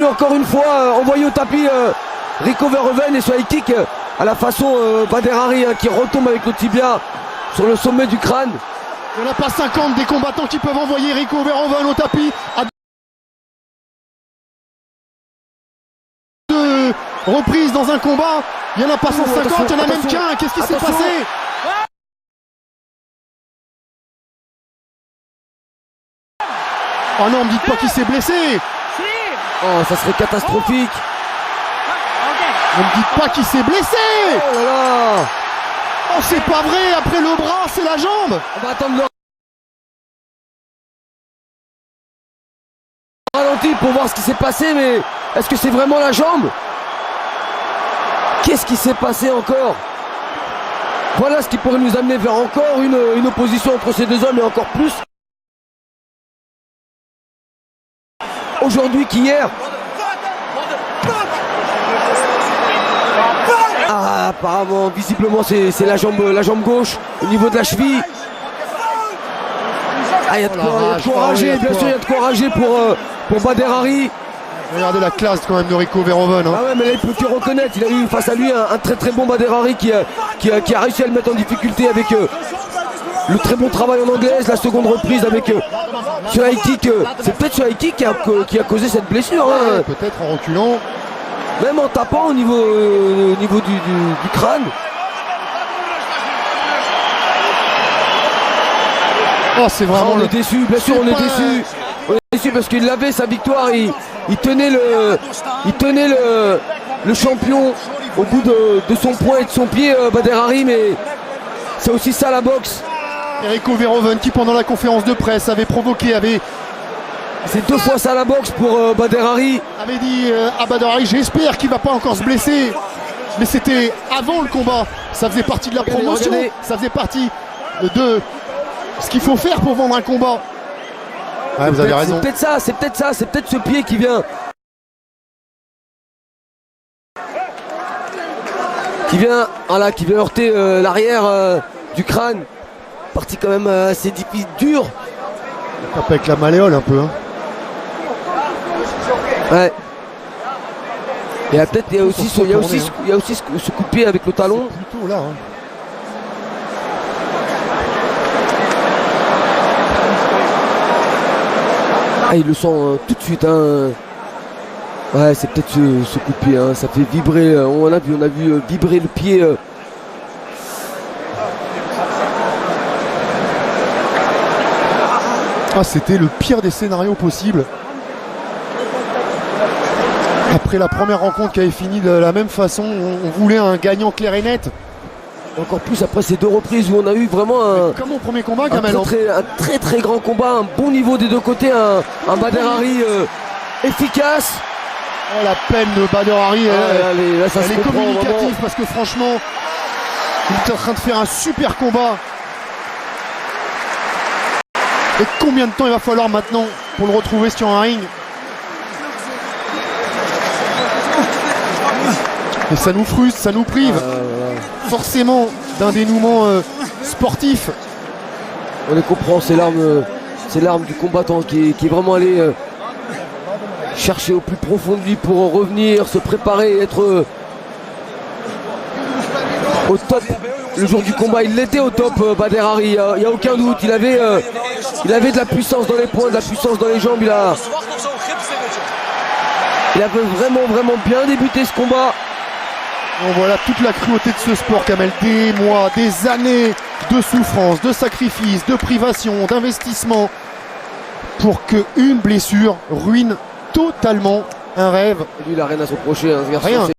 Encore une fois, envoyé au tapis Rico Verhoeven et sur les kicks à la façon Bader Hari qui retombe avec le tibia sur le sommet du crâne. Il n'y en a pas 50 des combattants qui peuvent envoyer Rico Verhoeven au tapis à deux reprises dans un combat. Il n'y en a pas 150, il n'y en a même qu'un. Qu'est-ce qui s'est passé? Oh non, me dites pas qu'il s'est blessé. Oh, ça serait catastrophique. Ne me dites pas qu'il s'est blessé. Oh là là. Oh, c'est pas vrai, après le bras, c'est la jambe. On va attendre le ralenti pour voir ce qui s'est passé, mais est-ce que c'est vraiment la jambe? Qu'est-ce qui s'est passé encore? Voilà ce qui pourrait nous amener vers encore une opposition entre ces deux hommes et encore plus aujourd'hui qu'hier. Ah, apparemment, visiblement, c'est la jambe gauche au niveau de la cheville. Ah, il y a de quoi rager, bien sûr, il y a de quoi rager pour Bader Hari. Regardez la classe quand même de Rico Verhoeven. Ah ouais, mais là il peut que reconnaître, il a eu face à lui un très très bon Bader Hari qui a réussi à le mettre en difficulté avec le très bon travail en anglaise, la seconde reprise avec ce high kick. C'est peut-être ce high kick qui a causé cette blessure. Hein. Peut-être en reculant. Même en tapant au niveau du crâne. Oh, c'est vraiment. On est déçu, bien sûr on est déçu. On est déçu parce qu'il avait sa victoire, il tenait le champion au bout de son poing et de son pied, Bader Hari, mais c'est aussi ça la boxe. Rico Verhoeven qui pendant la conférence de presse avait provoqué, c'est deux fois ça la boxe pour Bader Hari. Avait dit à Bader Hari, j'espère qu'il va pas encore se blesser. Mais c'était avant le combat, ça faisait partie de la promotion, ça faisait partie de ce qu'il faut faire pour vendre un combat. Ouais, vous avez raison. C'est peut-être ce pied qui vient heurter l'arrière du crâne. Partie quand même assez difficile, dur. Il tape avec la malléole un peu. Hein. Ouais. Et peut-être il y a aussi ce coup de pied avec le talon. Plutôt là. Hein. Ah, il le sent tout de suite. Hein. Ouais, c'est peut-être ce coup de pied. Hein. Ça fait vibrer. On a vu vibrer le pied. Ah, c'était le pire des scénarios possibles. Après la première rencontre qui avait fini de la même façon, on voulait un gagnant clair et net. Encore plus après ces deux reprises où on a eu vraiment comme au premier combat, Kamel, un très grand combat, un bon niveau des deux côtés, un Bader Hari efficace. Oh, la peine de Bader Hari, elle est communicative vraiment. Parce que franchement, il est en train de faire un super combat. Et combien de temps il va falloir maintenant pour le retrouver sur un ring? Et ça nous frustre, ça nous prive forcément d'un dénouement sportif. On les comprend, c'est l'arme du combattant qui est vraiment allé chercher au plus profond de lui pour revenir, se préparer, être au top. Le jour du combat, il était au top, Bader Hari, il n'y a aucun doute. Il avait de la puissance dans les poings, de la puissance dans les jambes. Il avait vraiment bien débuté ce combat. Bon, voilà toute la cruauté de ce sport, Kamel. Des mois, des années de souffrance, de sacrifice, de privation, d'investissement pour qu'une blessure ruine totalement un rêve. Et lui, il n'a rien à se reprocher, hein, ce garçon. Rien.